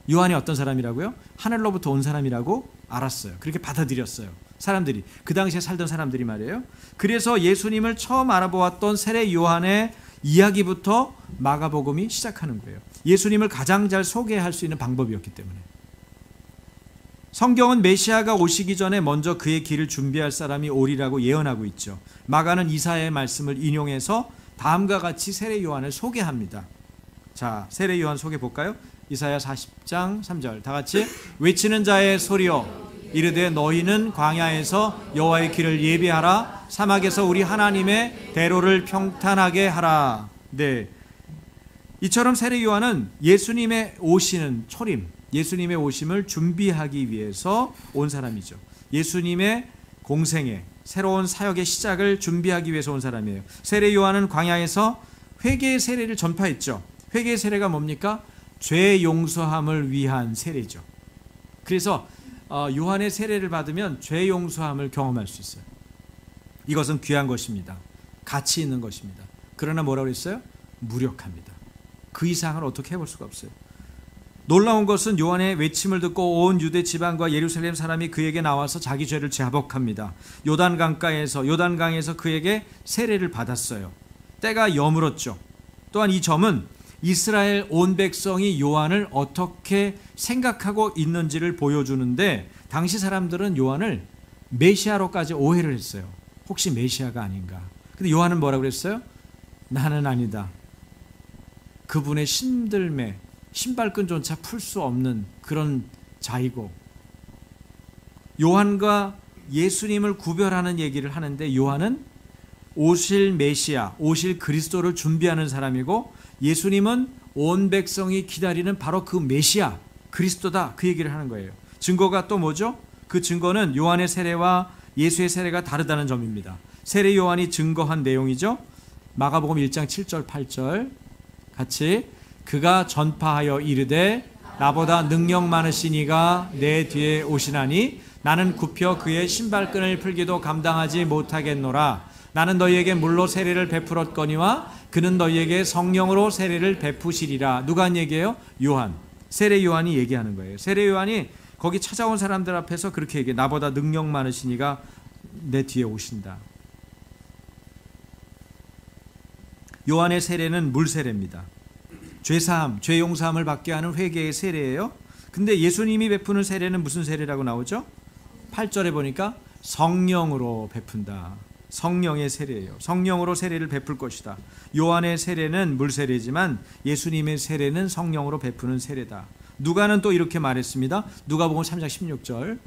요한이 어떤 사람이라고요? 하늘로부터 온 사람이라고 알았어요. 그렇게 받아들였어요. 사람들이, 그 당시에 살던 사람들이 말이에요. 그래서 예수님을 처음 알아보았던 세례 요한의 이야기부터 마가복음이 시작하는 거예요. 예수님을 가장 잘 소개할 수 있는 방법이었기 때문에. 성경은 메시아가 오시기 전에 먼저 그의 길을 준비할 사람이 오리라고 예언하고 있죠. 마가는 이사야의 말씀을 인용해서 다음과 같이 세례 요한을 소개합니다. 자, 세례 요한 소개 볼까요? 이사야 40장 3절 다 같이. 외치는 자의 소리여 이르되 너희는 광야에서 여호와의 길을 예비하라. 사막에서 우리 하나님의 대로를 평탄하게 하라. 네, 이처럼 세례 요한은 예수님의 오시는 초림, 예수님의 오심을 준비하기 위해서 온 사람이죠. 예수님의 공생애, 새로운 사역의 시작을 준비하기 위해서 온 사람이에요. 세례 요한은 광야에서 회개의 세례를 전파했죠. 회개의 세례가 뭡니까? 죄 용서함을 위한 세례죠. 그래서 요한의 세례를 받으면 죄 용서함을 경험할 수 있어요. 이것은 귀한 것입니다. 가치 있는 것입니다. 그러나 뭐라고 했어요? 무력합니다. 그 이상을 어떻게 해볼 수가 없어요. 놀라운 것은 요한의 외침을 듣고 온 유대 지방과 예루살렘 사람이 그에게 나와서 자기 죄를 자복합니다. 요단강에서 그에게 세례를 받았어요. 때가 여물었죠. 또한 이 점은 이스라엘 온 백성이 요한을 어떻게 생각하고 있는지를 보여주는데, 당시 사람들은 요한을 메시아로까지 오해를 했어요. 혹시 메시아가 아닌가. 근데 요한은 뭐라고 그랬어요? 나는 아니다. 그분의 신들매, 신발끈조차 풀 수 없는 그런 자이고, 요한과 예수님을 구별하는 얘기를 하는데, 요한은 오실 메시아, 오실 그리스도를 준비하는 사람이고, 예수님은 온 백성이 기다리는 바로 그 메시아, 그리스도다, 그 얘기를 하는 거예요. 증거가 또 뭐죠? 그 증거는 요한의 세례와 예수의 세례가 다르다는 점입니다. 세례 요한이 증거한 내용이죠. 마가복음 1장 7절 8절 같이, 그가 전파하여 이르되 나보다 능력 많으신 이가 내 뒤에 오시나니 나는 굽혀 그의 신발끈을 풀기도 감당하지 못하겠노라. 나는 너희에게 물로 세례를 베풀었거니와 그는 너희에게 성령으로 세례를 베푸시리라. 누가 한 얘기예요? 요한. 세례 요한이 얘기하는 거예요. 세례 요한이 거기 찾아온 사람들 앞에서 그렇게 얘기해. 나보다 능력 많으신 이가 내 뒤에 오신다. 요한의 세례는 물 세례입니다. 죄사함, 죄 용서함을 받게 하는 회개의 세례예요. 근데 예수님이 베푸는 세례는 무슨 세례라고 나오죠? 8절에 보니까 성령으로 베푼다. 성령의 세례예요. 성령으로 세례를 베풀 것이다. 요한의 세례는 물 세례지만 예수님의 세례는 성령으로 베푸는 세례다. 누가는 또 이렇게 말했습니다. 누가복음 3장 16절.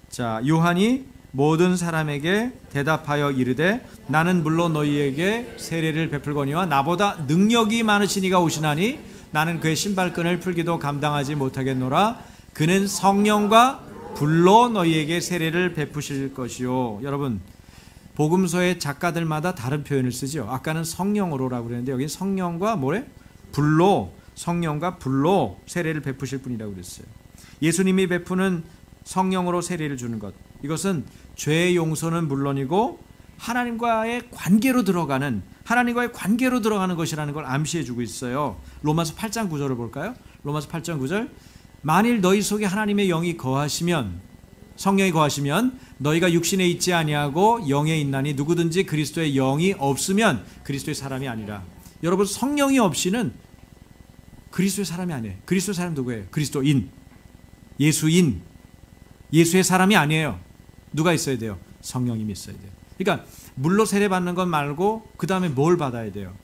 자, 요한이 모든 사람에게 대답하여 이르되 나는 물론 너희에게 세례를 베풀거니와 나보다 능력이 많으신 이가 오시나니 나는 그의 신발끈을 풀기도 감당하지 못하겠노라. 그는 성령과 불로 너희에게 세례를 베푸실 것이요. 여러분, 복음서의 작가들마다 다른 표현을 쓰죠. 아까는 성령으로라고 그랬는데 여기 성령과 뭐래? 불로, 성령과 불로 세례를 베푸실 분이라고 그랬어요. 예수님이 베푸는 성령으로 세례를 주는 것, 이것은 죄 용서는 물론이고 하나님과의 관계로 들어가는 것이라는 걸 암시해 주고 있어요. 로마서 8장 9절을 볼까요? 로마서 8장 9절. 만일 너희 속에 하나님의 영이 거하시면, 성령이 거하시면 너희가 육신에 있지 아니하고 영에 있나니 누구든지 그리스도의 영이 없으면 그리스도의 사람이 아니라. 여러분, 성령이 없이는 그리스도의 사람이 아니에요. 그리스도의 사람 누구예요? 그리스도인, 예수인, 예수의 사람이 아니에요. 누가 있어야 돼요? 성령님이 있어야 돼요. 그러니까 물로 세례 받는 것 말고 그 다음에 뭘 받아야 돼요?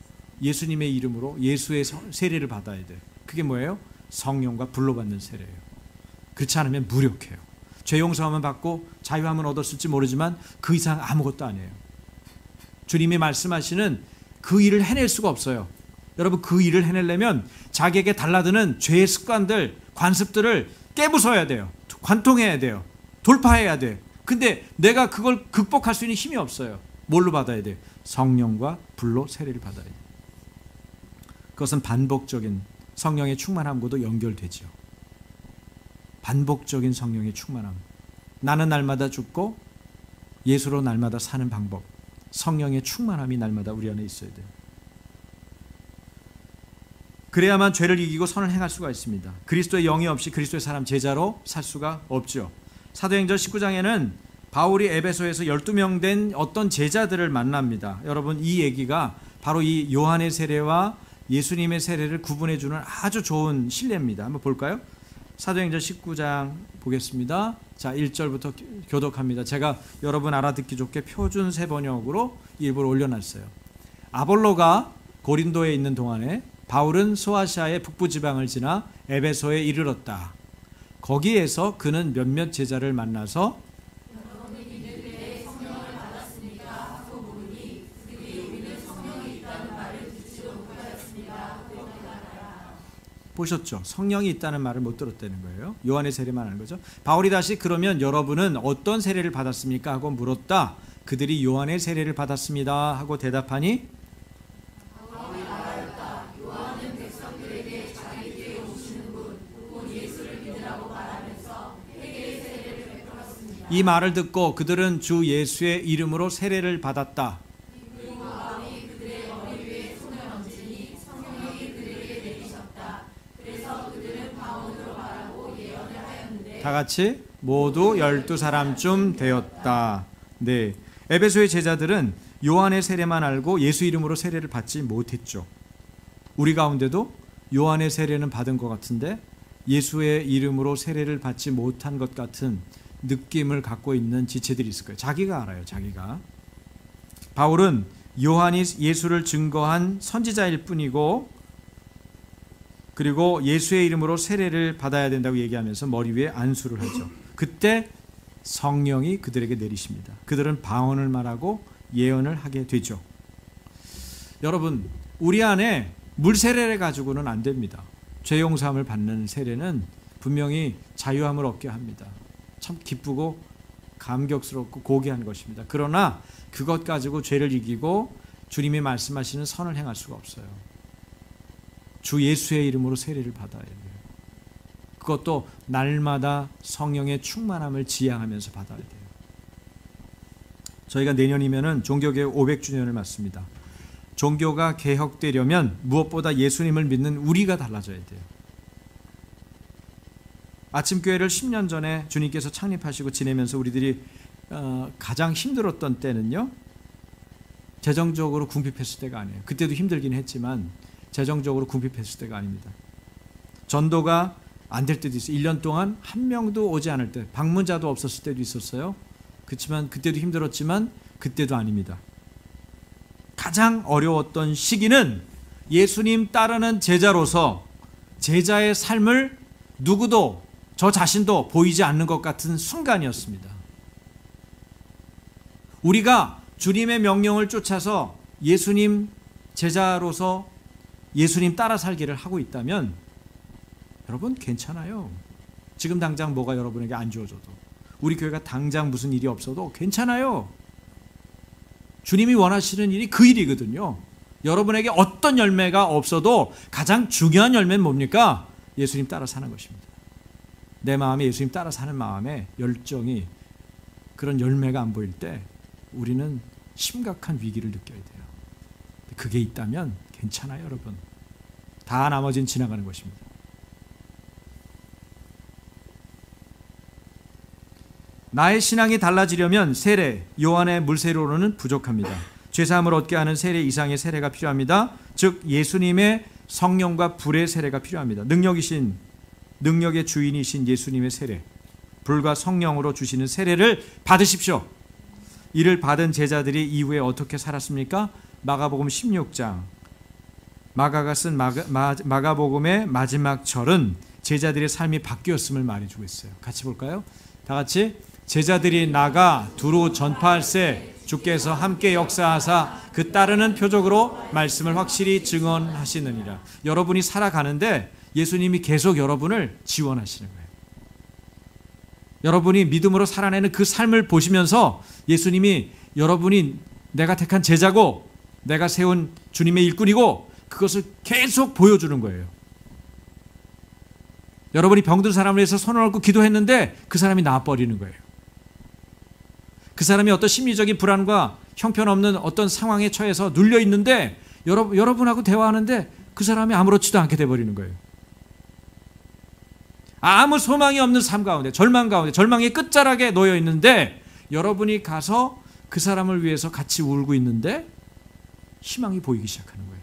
예수님의 이름으로 예수의 세례를 받아야 돼요. 그게 뭐예요? 성령과 불로 받는 세례예요. 그렇지 않으면 무력해요. 죄 용서하면 받고 자유함은 얻었을지 모르지만 그 이상 아무것도 아니에요. 주님이 말씀하시는 그 일을 해낼 수가 없어요. 여러분, 그 일을 해내려면 자기에게 달라드는 죄의 습관들, 관습들을 깨부숴야 돼요. 관통해야 돼요. 돌파해야 돼요. 근데 내가 그걸 극복할 수 있는 힘이 없어요. 뭘로 받아야 돼요? 성령과 불로 세례를 받아야 돼요. 그것은 반복적인 성령의 충만함과도 연결되죠. 반복적인 성령의 충만함. 나는 날마다 죽고 예수로 날마다 사는 방법. 성령의 충만함이 날마다 우리 안에 있어야 돼요. 그래야만 죄를 이기고 선을 행할 수가 있습니다. 그리스도의 영이 없이 그리스도의 사람 제자로 살 수가 없죠. 사도행전 19장에는 바울이 에베소에서 12명 된 어떤 제자들을 만납니다. 여러분, 이 얘기가 바로 이 요한의 세례와 예수님의 세례를 구분해주는 아주 좋은 신뢰입니다. 한번 볼까요? 사도행전 19장 보겠습니다. 자, 1절부터 교독합니다. 제가 여러분 알아듣기 좋게 표준 세번역으로 일부러 올려놨어요. 아볼로가 고린도에 있는 동안에 바울은 소아시아의 북부지방을 지나 에베소에 이르렀다. 거기에서 그는 몇몇 제자를 만나서 보셨죠? 성령이 있다는 말을 못 들었다는 거예요. 요한의 세례만 하는 거죠. 바울이 다시 그러면 여러분은 어떤 세례를 받았습니까? 하고 물었다. 그들이 요한의 세례를 받았습니다 하고 대답하니 이 말을 듣고 그들은 주 예수의 이름으로 세례를 받았다. 다 같이 모두 12사람쯤 되었다. 네, 에베소의 제자들은 요한의 세례만 알고 예수 이름으로 세례를 받지 못했죠. 우리 가운데도 요한의 세례는 받은 것 같은데 예수의 이름으로 세례를 받지 못한 것 같은 느낌을 갖고 있는 지체들이 있을 거예요. 자기가 알아요. 자기가. 바울은 요한이 예수를 증거한 선지자일 뿐이고 그리고 예수의 이름으로 세례를 받아야 된다고 얘기하면서 머리 위에 안수를 하죠. 그때 성령이 그들에게 내리십니다. 그들은 방언을 말하고 예언을 하게 되죠. 여러분, 우리 안에 물세례를 가지고는 안 됩니다. 죄 용서함을 받는 세례는 분명히 자유함을 얻게 합니다. 참 기쁘고 감격스럽고 고귀한 것입니다. 그러나 그것 가지고 죄를 이기고 주님이 말씀하시는 선을 행할 수가 없어요. 주 예수의 이름으로 세례를 받아야 돼요. 그것도 날마다 성령의 충만함을 지향하면서 받아야 돼요. 저희가 내년이면은 종교개혁 500주년을 맞습니다. 종교가 개혁되려면 무엇보다 예수님을 믿는 우리가 달라져야 돼요. 아침교회를 10년 전에 주님께서 창립하시고 지내면서 우리들이 가장 힘들었던 때는요, 재정적으로 궁핍했을 때가 아니에요. 그때도 힘들긴 했지만 재정적으로 궁핍했을 때가 아닙니다. 전도가 안 될 때도 있어요. 1년 동안 한 명도 오지 않을 때, 방문자도 없었을 때도 있었어요. 그렇지만 그때도 힘들었지만 그때도 아닙니다. 가장 어려웠던 시기는 예수님 따르는 제자로서 제자의 삶을 누구도 저 자신도 보이지 않는 것 같은 순간이었습니다. 우리가 주님의 명령을 쫓아서 예수님 제자로서 예수님 따라 살기를 하고 있다면 여러분 괜찮아요. 지금 당장 뭐가 여러분에게 안 주어져도, 우리 교회가 당장 무슨 일이 없어도 괜찮아요. 주님이 원하시는 일이 그 일이거든요. 여러분에게 어떤 열매가 없어도 가장 중요한 열매는 뭡니까? 예수님 따라 사는 것입니다. 내 마음에 예수님 따라 사는 마음에 열정이, 그런 열매가 안 보일 때 우리는 심각한 위기를 느껴야 돼요. 그게 있다면 괜찮아요, 여러분. 다 나머지는 지나가는 것입니다. 나의 신앙이 달라지려면 세례, 요한의 물세례로는 부족합니다. 죄사함을 얻게 하는 세례 이상의 세례가 필요합니다. 즉 예수님의 성령과 불의 세례가 필요합니다. 능력의 주인이신 예수님의 세례, 불과 성령으로 주시는 세례를 받으십시오. 이를 받은 제자들이 이후에 어떻게 살았습니까? 마가복음 16장, 마가가 쓴 마가복음의 마지막 절은 제자들의 삶이 바뀌었음을 말해주고 있어요. 같이 볼까요? 다 같이. 제자들이 나가 두루 전파할세 주께서 함께 역사하사 그 따르는 표적으로 말씀을 확실히 증언하시느니라. 여러분이 살아가는데 예수님이 계속 여러분을 지원하시는 거예요. 여러분이 믿음으로 살아내는 그 삶을 보시면서 예수님이 여러분이 내가 택한 제자고 내가 세운 주님의 일꾼이고 그것을 계속 보여주는 거예요. 여러분이 병든 사람을 위해서 손을 얹고 기도했는데 그 사람이 나아버리는 거예요. 그 사람이 어떤 심리적인 불안과 형편없는 어떤 상황에 처해서 눌려 있는데 여러분하고 대화하는데 그 사람이 아무렇지도 않게 돼버리는 거예요. 아무 소망이 없는 삶 가운데, 절망 가운데, 절망의 끝자락에 놓여 있는데 여러분이 가서 그 사람을 위해서 같이 울고 있는데 희망이 보이기 시작하는 거예요.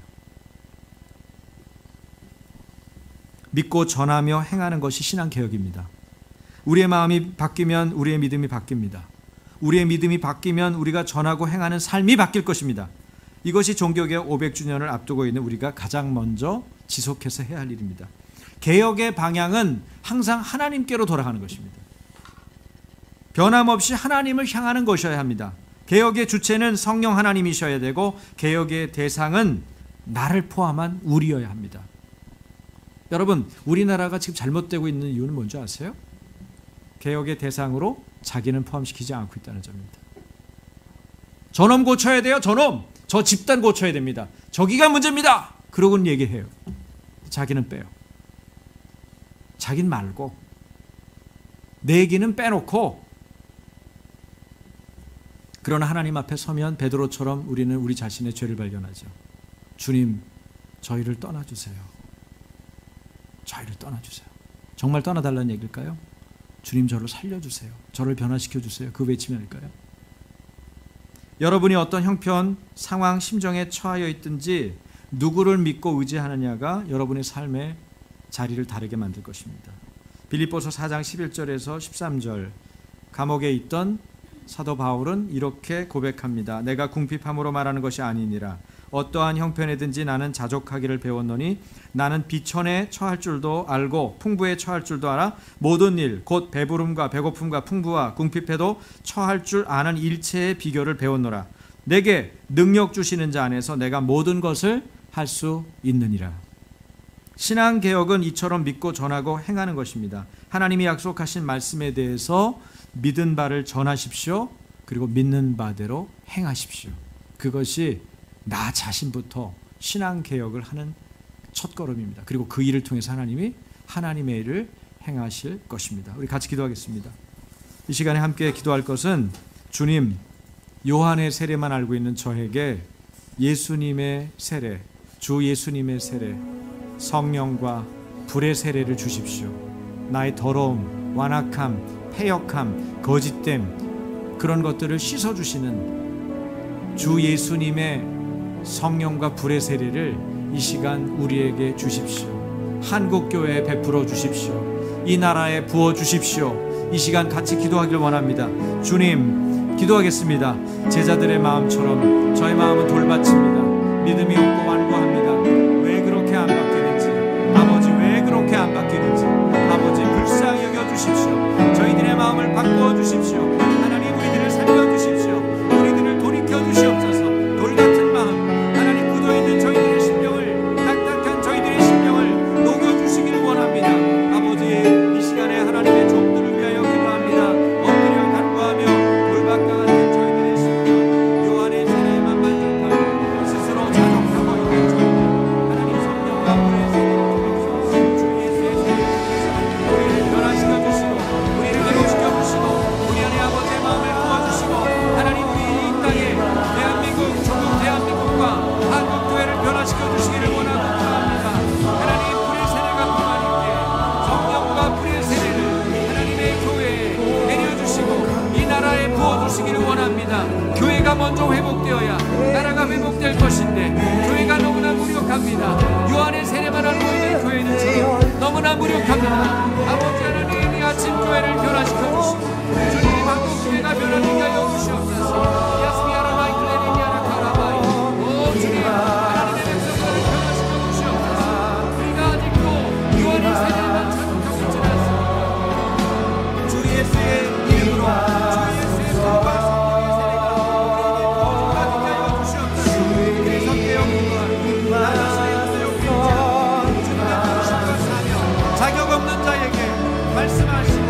믿고 전하며 행하는 것이 신앙개혁입니다. 우리의 마음이 바뀌면 우리의 믿음이 바뀝니다. 우리의 믿음이 바뀌면 우리가 전하고 행하는 삶이 바뀔 것입니다. 이것이 종교개혁 500주년을 앞두고 있는 우리가 가장 먼저 지속해서 해야 할 일입니다. 개혁의 방향은 항상 하나님께로 돌아가는 것입니다. 변함없이 하나님을 향하는 것이어야 합니다. 개혁의 주체는 성령 하나님이셔야 되고 개혁의 대상은 나를 포함한 우리여야 합니다. 여러분, 우리나라가 지금 잘못되고 있는 이유는 뭔지 아세요? 개혁의 대상으로 자기는 포함시키지 않고 있다는 점입니다. 저놈 고쳐야 돼요. 저놈. 저 집단 고쳐야 됩니다. 저기가 문제입니다. 그러고는 얘기해요. 자기는 빼요. 자긴 말고 내 얘기는 빼놓고. 그러나 하나님 앞에 서면 베드로처럼 우리는 우리 자신의 죄를 발견하죠. 주님, 저희를 떠나주세요. 저희를 떠나주세요. 정말 떠나달라는 얘기일까요? 주님, 저를 살려주세요. 저를 변화시켜주세요. 그 외침이 아닐까요? 여러분이 어떤 형편, 상황, 심정에 처하여 있든지 누구를 믿고 의지하느냐가 여러분의 삶의 자리를 다르게 만들 것입니다. 빌립보서 4장 11절에서 13절, 감옥에 있던 사도 바울은 이렇게 고백합니다. 내가 궁핍함으로 말하는 것이 아니니라. 어떠한 형편에든지 나는 자족하기를 배웠노니 나는 비천에 처할 줄도 알고 풍부에 처할 줄도 알아 모든 일 곧 배부름과 배고픔과 풍부와 궁핍해도 처할 줄 아는 일체의 비결을 배웠노라. 내게 능력 주시는 자 안에서 내가 모든 것을 할 수 있느니라. 신앙개혁은 이처럼 믿고 전하고 행하는 것입니다. 하나님이 약속하신 말씀에 대해서 믿은 바를 전하십시오. 그리고 믿는 바대로 행하십시오. 그것이 나 자신부터 신앙개혁을 하는 첫걸음입니다. 그리고 그 일을 통해서 하나님이 하나님의 일을 행하실 것입니다. 우리 같이 기도하겠습니다. 이 시간에 함께 기도할 것은 주님, 요한의 세례만 알고 있는 저에게 예수님의 세례, 주 예수님의 세례, 성령과 불의 세례를 주십시오. 나의 더러움, 완악함, 패역함, 거짓됨, 그런 것들을 씻어주시는 주 예수님의 성령과 불의 세례를 이 시간 우리에게 주십시오. 한국교회에 베풀어 주십시오. 이 나라에 부어 주십시오. 이 시간 같이 기도하길 원합니다. 주님, 기도하겠습니다. 제자들의 마음처럼 저의 마음은 돌받칩니다. 믿음이 없고 완고합니다. 왜 그렇게 안 바뀌는지, 아버지 왜 그렇게 안 바뀌는지 아버지 불쌍히 여겨주십시오. 저희들의 마음을 바꾸어 주십시오. 하나님, 우리들을 살려주십시오. 우리들을 돌이켜 주시옵소서. 돌같은 마음, 하나님 굳어있는 저희들의 심령을, 딱딱한 저희들의 심령을 녹여주시기를 원합니다. 아버지, 이 시간에 하나님의 종들을 위하여 기도합니다. 엎드려 간구하며 돌밭과 같은 저희들의 심령, 요한의 세례만 만족하고 스스로 자족하고 있는 저희들, 하나님 성령과 불의 세례를 통해서 주 예수의 세례를 통해서 우리를 변화시켜 주시고 우리를 기록시켜 주시고 우리 안에 아버지의 마음을 부어주시고 하나님, 우리 이 땅에 대한민국, 조국 대한민국과 한국교회를 변화시켜 주시기를 원하고 기도합니다. 하나님, 불의 세례가 그만 있게 성령과 불의 세례를 하나님의 교회에 내려주시고 이 나라에 부어주시기를 원합니다. 교회가 먼저 회복되어야 나라가 회복될 것인데 교회가 너무나 무력합니다. 요한의 세례만 알고 있는 교회는 지금 너무나 무력합니다. 아버지 하나님, 이 아침 교회를 변화시켜 주시고 주님, 한국 교회가 변화되게 하여 주시옵소서. 야스미아라 마이클레리니아라 카라바이, 오 주님, 하나님의 백성들을 변화시켜 주시옵소서. 우리가 아직도 요한의 세례만 착각하고 있지 않습니다. 주 예수의 이름으로 주 예수의 불과 성령의 세례가 우리에게 부어지게 하여 주시옵소서. 그래서 개혁과 나라의 주님의 부르심을 사며 자격 없는 자에게 말씀하시고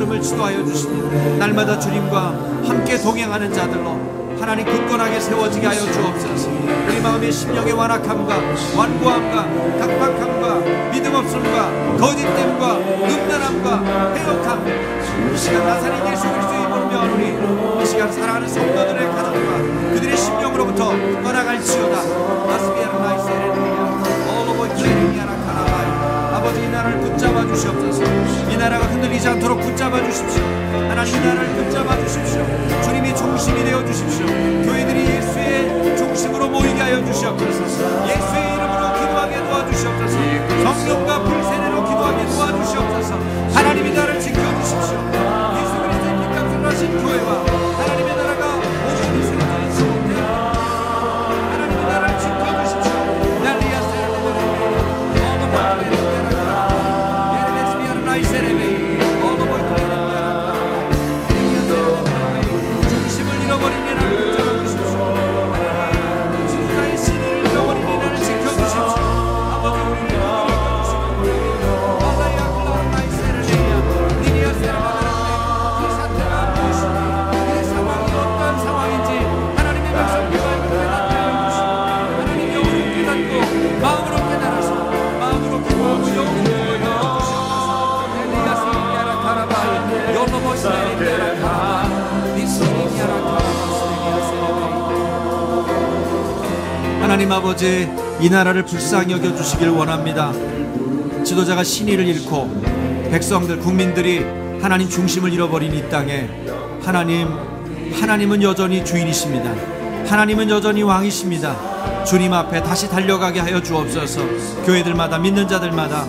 걸음을 지도하여 주시니 날마다 주님과 함께 동행하는 자들로 하나님 굳건하게 세워지게 하여 주옵소서. 우리 마음의 심령의 완악함과 완고함과 각박함과 믿음 없음과 거짓됨과 음란함과 패역함, 이 시간 나사렛 예수 그리스도의 이름으로 명하노니 이 시간 사랑하는 성도들의 가정과 그들의 심령으로부터 떠나갈지어다. 아버지, 이 나라를 붙잡아 주시옵소서. 이 나라가 흔들리지 않도록 붙잡아 주십시오. 하나님, 이 나라를 붙잡아 주십시오. 주님이 중심이 되어 주십시오. 교회들이 예수의 중심으로 모이게 하여 주시옵소서. 예수의 이름으로 기도하게 도와주시옵소서. 성령과 불세례로 기도하게 도와주시옵소서. 하나님이 나라를 지켜주십시오. 예수 그리스도의 핏값을 하신 교회와 하나님의 나라가 온전히 세워져 있습니다. 하나님의 나라를 지켜주십시오. 중심을 잃어버린 예나를 붙잡아 주십시오. 진짜의 신의를 잃어버린 예나를 지켜주십시오. 아버지, 우리를 지켜주시고 알라야 클라라나이 세르레야 니니아 세르바라네. 이 사태가 무엇인지, 이 상황이 어떠한 상황인지 하나님의 백성들과 깨닫게 해주시고 하나님 영으로 깨닫고 마음으로 깨달아서 마음으로 기도하고 영으로 하나님 아버지, 이 나라를 불쌍히 여겨주시길 원합니다. 지도자가 신의를 잃고 백성들, 국민들이 하나님 중심을 잃어버린 이 땅에 하나님은 여전히 주인이십니다. 하나님은 여전히 왕이십니다. 주님 앞에 다시 달려가게 하여 주옵소서. 교회들마다, 믿는 자들마다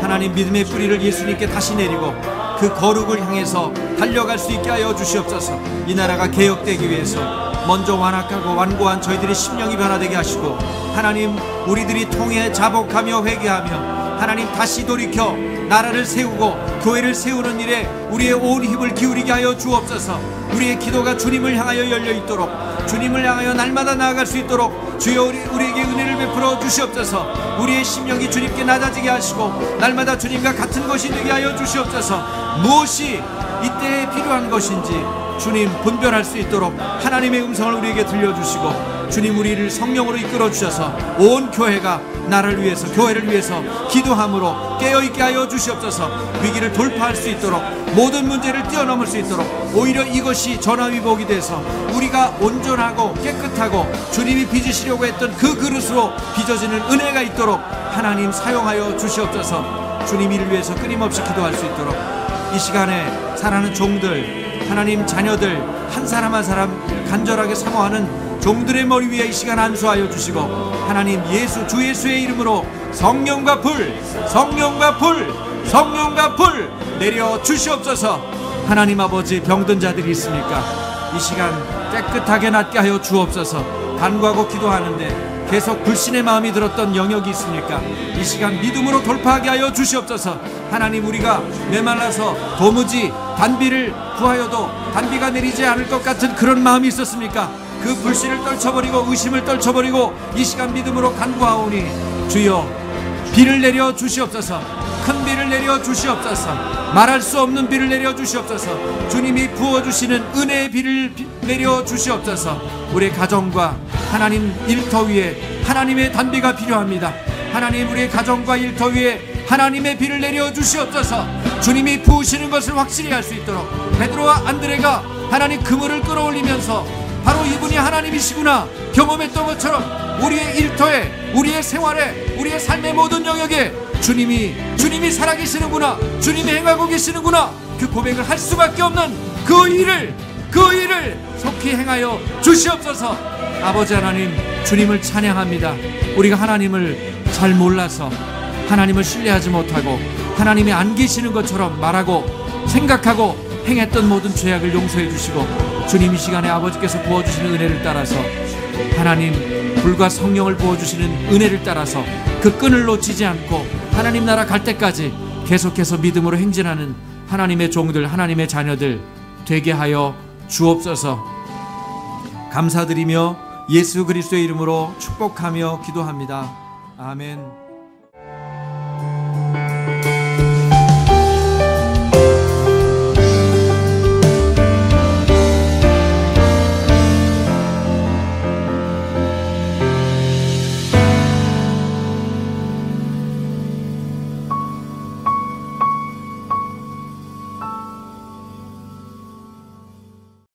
하나님 믿음의 뿌리를 예수님께 다시 내리고 그 거룩을 향해서 달려갈 수 있게 하여 주시옵소서. 이 나라가 개혁되기 위해서 먼저 완악하고 완고한 저희들의 심령이 변화되게 하시고 하나님, 우리들이 통해 자복하며 회개하며 하나님 다시 돌이켜 나라를 세우고 교회를 세우는 일에 우리의 온 힘을 기울이게 하여 주옵소서. 우리의 기도가 주님을 향하여 열려 있도록, 주님을 향하여 날마다 나아갈 수 있도록 주여 우리에게 은혜를 베풀어 주시옵소서. 우리의 심령이 주님께 낮아지게 하시고 날마다 주님과 같은 것이 되게 하여 주시옵소서. 무엇이 이때에 필요한 것인지 주님 분별할 수 있도록 하나님의 음성을 우리에게 들려주시고 주님, 우리를 성령으로 이끌어 주셔서 온 교회가 나를 위해서, 교회를 위해서 기도함으로 깨어있게 하여 주시옵소서. 위기를 돌파할 수 있도록, 모든 문제를 뛰어넘을 수 있도록, 오히려 이것이 전화위복이 돼서 우리가 온전하고 깨끗하고 주님이 빚으시려고 했던 그 그릇으로 빚어지는 은혜가 있도록 하나님 사용하여 주시옵소서. 주님, 이를 위해서 끊임없이 기도할 수 있도록 이 시간에 사랑하는 종들, 하나님 자녀들 한 사람 한 사람 간절하게 사모하는 종들의 머리 위에 이 시간 안수하여 주시고 하나님, 주 예수의 이름으로 성령과 불, 성령과 불, 성령과 불 내려 주시옵소서. 하나님 아버지, 병든 자들이 있습니까? 이 시간 깨끗하게 낫게 하여 주옵소서. 간구하고 기도하는데 계속 불신의 마음이 들었던 영역이 있습니까? 이 시간 믿음으로 돌파하게 하여 주시옵소서. 하나님, 우리가 메말라서 도무지 단비를 구하여도 단비가 내리지 않을 것 같은 그런 마음이 있었습니까? 그 불신을 떨쳐버리고 의심을 떨쳐버리고 이 시간 믿음으로 간구하오니 주여 비를 내려 주시옵소서. 큰 비를 내려 주시옵소서. 말할 수 없는 비를 내려 주시옵소서. 주님이 부어주시는 은혜의 비를 내려 주시옵소서. 우리의 가정과 하나님 일터 위에 하나님의 단비가 필요합니다. 하나님, 우리의 가정과 일터 위에 하나님의 비를 내려 주시옵소서. 주님이 부으시는 것을 확실히 할 수 있도록 베드로와 안드레가 하나님 그물을 끌어올리면서 바로 이분이 하나님이시구나 경험했던 것처럼 우리의 일터에, 우리의 생활에, 우리의 삶의 모든 영역에 주님이 살아계시는구나, 주님이 행하고 계시는구나, 그 고백을 할 수밖에 없는 그 일을 속히 행하여 주시옵소서. 아버지 하나님, 주님을 찬양합니다. 우리가 하나님을 잘 몰라서 하나님을 신뢰하지 못하고 하나님이 안 계시는 것처럼 말하고 생각하고 행했던 모든 죄악을 용서해 주시고 주님, 이 시간에 아버지께서 부어주시는 은혜를 따라서 하나님 불과 성령을 부어주시는 은혜를 따라서 그 끈을 놓치지 않고 하나님 나라 갈 때까지 계속해서 믿음으로 행진하는 하나님의 종들, 하나님의 자녀들 되게 하여 주옵소서. 감사드리며 예수 그리스도의 이름으로 축복하며 기도합니다. 아멘.